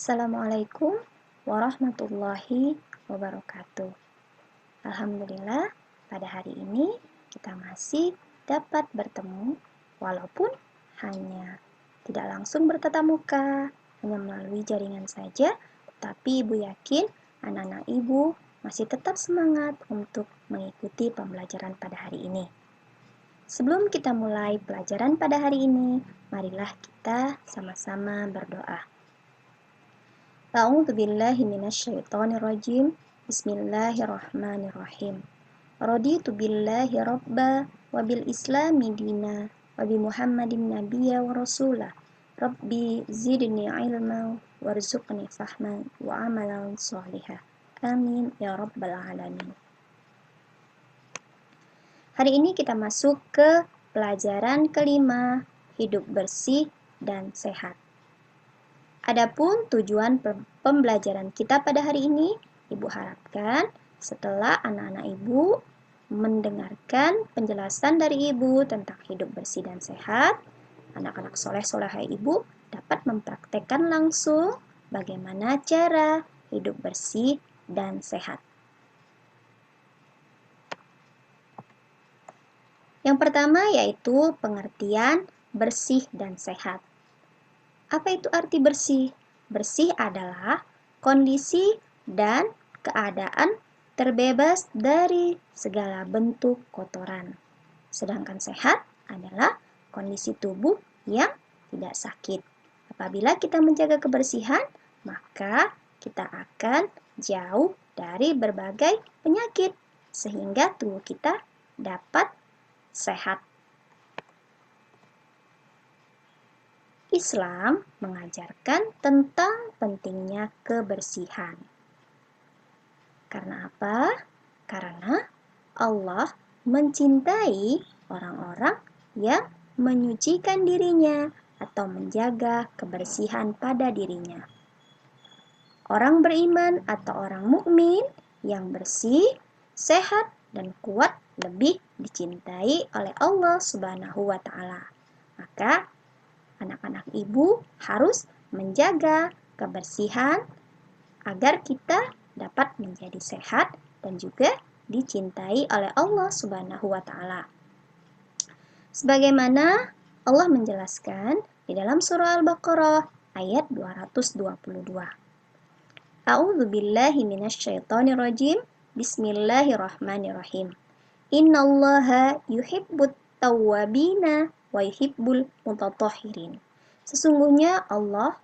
Assalamualaikum warahmatullahi wabarakatuh. Alhamdulillah, pada hari ini kita masih dapat bertemu walaupun hanya tidak langsung bertatap muka, hanya melalui jaringan saja, tapi Ibu yakin anak-anak Ibu masih tetap semangat untuk mengikuti pembelajaran pada hari ini. Sebelum kita mulai pelajaran pada hari ini, marilah kita sama-sama berdoa. A'udzu billahi minasyaitonir rajim. Bismillahirrahmanirrahim. Raditu billahi rabba wa bil islami dina wa bi Muhammadin nabiyya wa rasula. Rabbi zidni ilma warzuqni fahman wa amalan shalihah. Amin ya rabbal alamin. Hari ini kita masuk ke pelajaran kelima, hidup bersih dan sehat. Adapun tujuan pembelajaran kita pada hari ini, Ibu harapkan setelah anak-anak Ibu mendengarkan penjelasan dari Ibu tentang hidup bersih dan sehat, anak-anak soleh-solehah Ibu dapat mempraktekkan langsung bagaimana cara hidup bersih dan sehat. Yang pertama yaitu pengertian bersih dan sehat. Apa itu arti bersih? Bersih adalah kondisi dan keadaan terbebas dari segala bentuk kotoran. Sedangkan sehat adalah kondisi tubuh yang tidak sakit. Apabila kita menjaga kebersihan, maka kita akan jauh dari berbagai penyakit, sehingga tubuh kita dapat sehat. Islam mengajarkan tentang pentingnya kebersihan. Karena apa? Karena Allah mencintai orang-orang yang menyucikan dirinya atau menjaga kebersihan pada dirinya. Orang beriman atau orang mukmin yang bersih, sehat, dan kuat lebih dicintai oleh Allah Subhanahu wa Ta'ala. Maka anak-anak Ibu harus menjaga kebersihan agar kita dapat menjadi sehat dan juga dicintai oleh Allah Subhanahu wa Ta'ala. Sebagaimana Allah menjelaskan di dalam surah Al-Baqarah ayat 222. A'udzu billahi minasyaitonir rajim. Bismillahirrahmanirrahim. Innallaha yuhibbut tawwabina wa yuhibbul mutatahhirin. Sesungguhnya Allah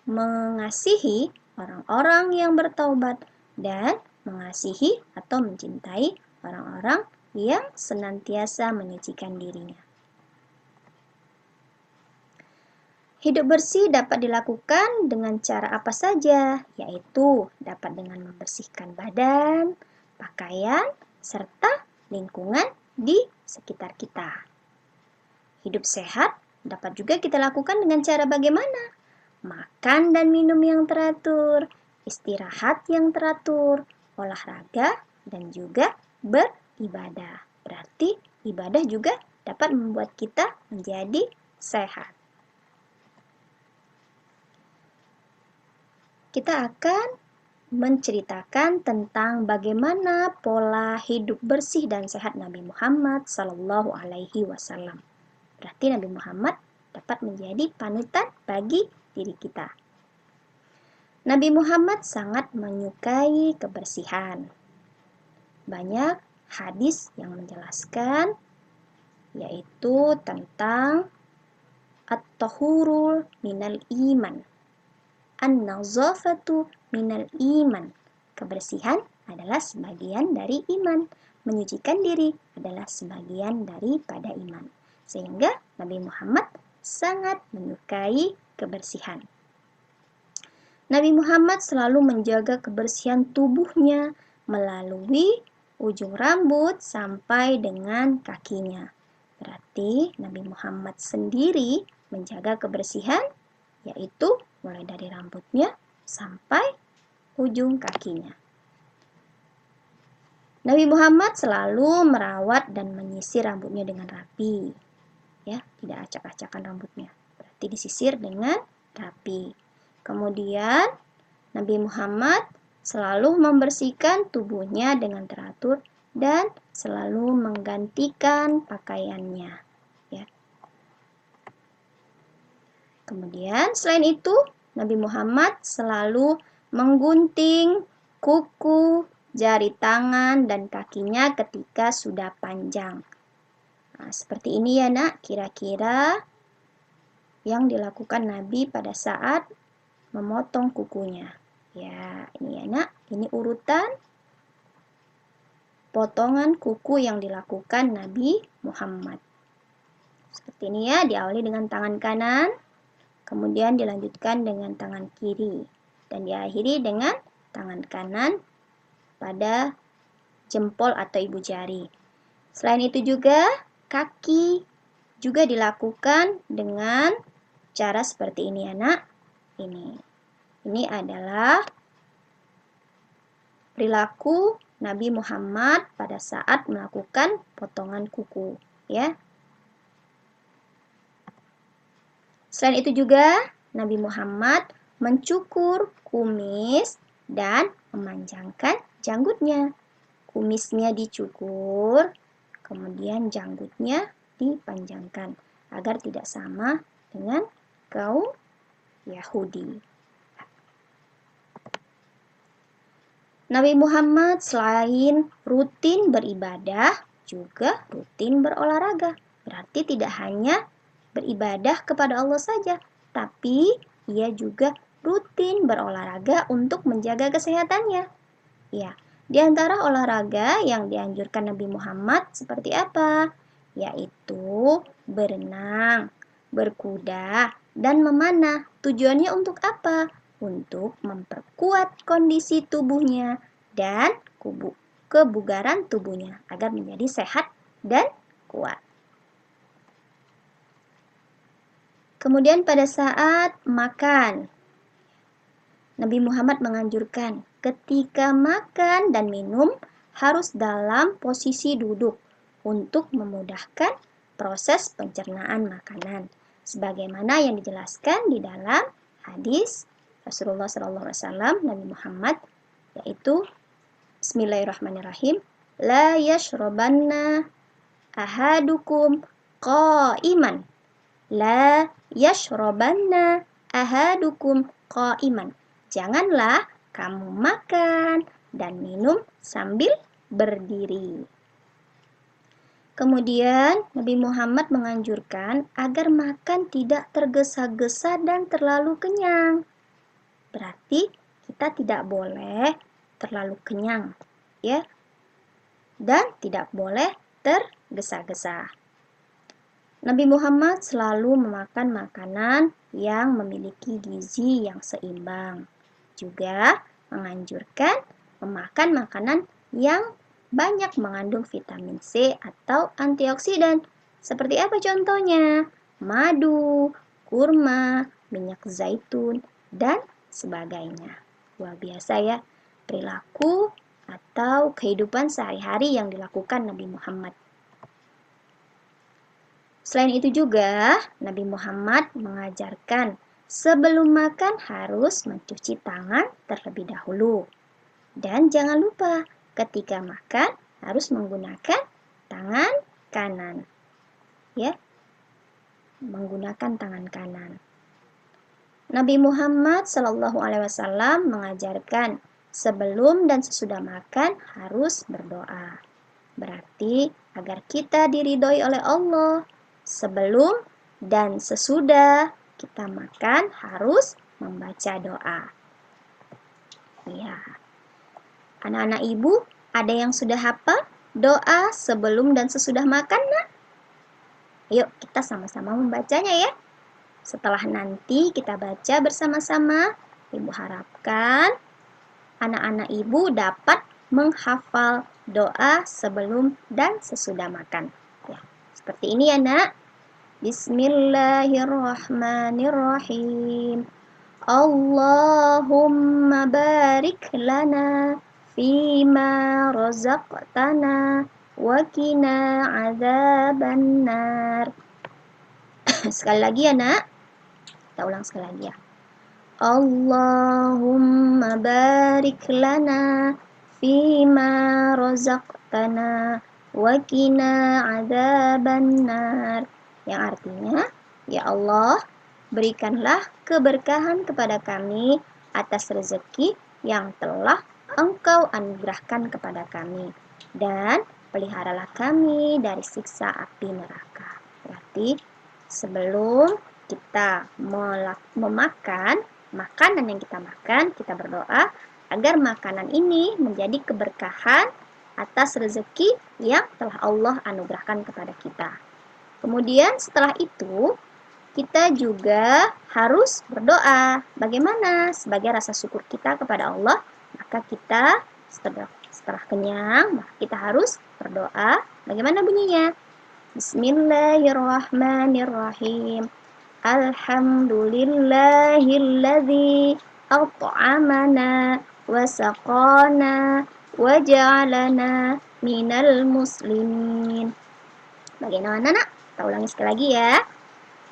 mengasihi orang-orang yang bertaubat dan mengasihi atau mencintai orang-orang yang senantiasa menyucikan dirinya. Hidup bersih dapat dilakukan dengan cara apa saja, yaitu dapat dengan membersihkan badan, pakaian, serta lingkungan di sekitar kita. Hidup sehat dapat juga kita lakukan dengan cara bagaimana? Makan dan minum yang teratur, istirahat yang teratur, olahraga, dan juga beribadah. Berarti ibadah juga dapat membuat kita menjadi sehat. Kita akan menceritakan tentang bagaimana pola hidup bersih dan sehat Nabi Muhammad Sallallahu Alaihi Wasallam. Berarti Nabi Muhammad dapat menjadi panutan bagi diri kita. Nabi Muhammad sangat menyukai kebersihan. Banyak hadis yang menjelaskan yaitu tentang at-tahurul minal iman. An-nazafatu minal iman. Kebersihan adalah sebagian dari iman. Menyucikan diri adalah sebagian daripada iman. Sehingga Nabi Muhammad sangat menyukai kebersihan. Nabi Muhammad selalu menjaga kebersihan tubuhnya melalui ujung rambut sampai dengan kakinya. Berarti Nabi Muhammad sendiri menjaga kebersihan, yaitu mulai dari rambutnya sampai ujung kakinya. Nabi Muhammad selalu merawat dan menyisir rambutnya dengan rapi. Ya, tidak acak-acakan rambutnya. Berarti disisir dengan rapi. Kemudian Nabi Muhammad selalu membersihkan tubuhnya dengan teratur dan selalu menggantikan pakaiannya. Ya. Kemudian selain itu, Nabi Muhammad selalu menggunting kuku, jari tangan, dan kakinya ketika sudah panjang. Nah, seperti ini ya nak, kira-kira yang dilakukan Nabi pada saat memotong kukunya. Ya, ini ya nak, ini urutan potongan kuku yang dilakukan Nabi Muhammad. Seperti ini ya, diawali dengan tangan kanan, kemudian dilanjutkan dengan tangan kiri, dan diakhiri dengan tangan kanan pada jempol atau ibu jari. Selain itu juga, kaki juga dilakukan dengan cara seperti ini ya nak. Ini adalah perilaku Nabi Muhammad pada saat melakukan potongan kuku, ya. Selain itu juga, Nabi Muhammad mencukur kumis dan memanjangkan janggutnya. Kumisnya dicukur, kemudian janggutnya dipanjangkan agar tidak sama dengan kaum Yahudi. Nabi Muhammad selain rutin beribadah, juga rutin berolahraga. Berarti tidak hanya beribadah kepada Allah saja, tapi ia juga rutin berolahraga untuk menjaga kesehatannya. Ya, di antara olahraga yang dianjurkan Nabi Muhammad seperti apa? Yaitu berenang, berkuda, dan memanah. Tujuannya untuk apa? Untuk memperkuat kondisi tubuhnya dan kebugaran tubuhnya agar menjadi sehat dan kuat. Kemudian pada saat makan, Nabi Muhammad menganjurkan ketika makan dan minum harus dalam posisi duduk untuk memudahkan proses pencernaan makanan. Sebagaimana yang dijelaskan di dalam hadis Rasulullah SAW Nabi Muhammad, yaitu Bismillahirrahmanirrahim, la yashrabanna ahadukum qa'iman. La yashrabanna ahadukum qa'iman. Janganlah kamu makan dan minum sambil berdiri. Kemudian Nabi Muhammad menganjurkan agar makan tidak tergesa-gesa dan terlalu kenyang. Berarti kita tidak boleh terlalu kenyang, ya. Dan tidak boleh tergesa-gesa. Nabi Muhammad selalu memakan makanan yang memiliki gizi yang seimbang. Juga menganjurkan memakan makanan yang banyak mengandung vitamin C atau antioksidan. Seperti apa contohnya? Madu, kurma, minyak zaitun, dan sebagainya. Luar biasa ya, perilaku atau kehidupan sehari-hari yang dilakukan Nabi Muhammad. Selain itu juga, Nabi Muhammad mengajarkan sebelum makan harus mencuci tangan terlebih dahulu. Dan jangan lupa, ketika makan harus menggunakan tangan kanan. Ya, menggunakan tangan kanan. Nabi Muhammad SAW mengajarkan sebelum dan sesudah makan harus berdoa. Berarti agar kita diridhoi oleh Allah. Sebelum dan sesudah kita makan harus membaca doa. Ya. Anak-anak ibu, ada yang sudah hafal doa sebelum dan sesudah makan, nak? Yuk, kita sama-sama membacanya ya. Setelah nanti kita baca bersama-sama, ibu harapkan anak-anak ibu dapat menghafal doa sebelum dan sesudah makan. Ya, seperti ini ya, nak. Bismillahirrahmanirrahim. Allahumma barik lana fima razaqtana wa qina adzabannar. Sekali lagi ya, nak. Kita ulang sekali lagi ya. Allahumma barik lana fima razaqtana wa qina adzabannar. Yang artinya, ya Allah, berikanlah keberkahan kepada kami atas rezeki yang telah Engkau anugerahkan kepada kami, dan peliharalah kami dari siksa api neraka. Berarti sebelum kita memakan makanan yang kita makan, kita berdoa agar makanan ini menjadi keberkahan atas rezeki yang telah Allah anugerahkan kepada kita. Kemudian setelah itu, kita juga harus berdoa. Bagaimana? Sebagai rasa syukur kita kepada Allah, maka kita setelah kenyang, maka kita harus berdoa. Bagaimana bunyinya? Bismillahirrahmanirrahim. Alhamdulillahilladzi at'amana wa saqana wa ja'alana minal muslimin. Bagaimana, Nak? Kita ulangi sekali lagi ya.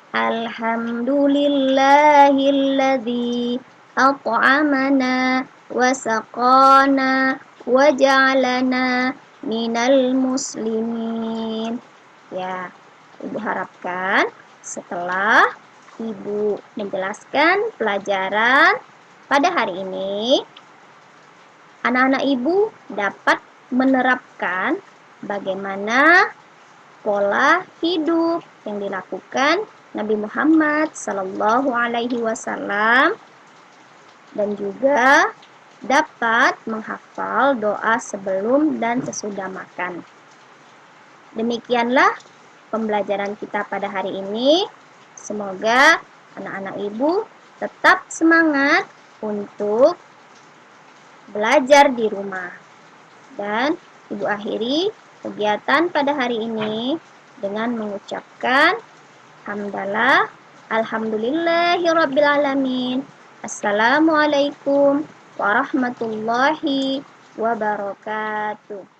Alhamdulillahilladzi at'amana wa saqana wa ja'alana minal muslimin. Ya, Ibu harapkan setelah Ibu menjelaskan pelajaran pada hari ini, anak-anak Ibu dapat menerapkan bagaimana pola hidup yang dilakukan Nabi Muhammad Sallallahu Alaihi Wasallam, dan juga dapat menghafal doa sebelum dan sesudah makan. Demikianlah pembelajaran kita pada hari ini. Semoga anak-anak Ibu tetap semangat untuk belajar di rumah. Dan Ibu akhiri kegiatan pada hari ini dengan mengucapkan hamdalah, alhamdulillahirrabbilalamin. Assalamualaikum warahmatullahi wabarakatuh.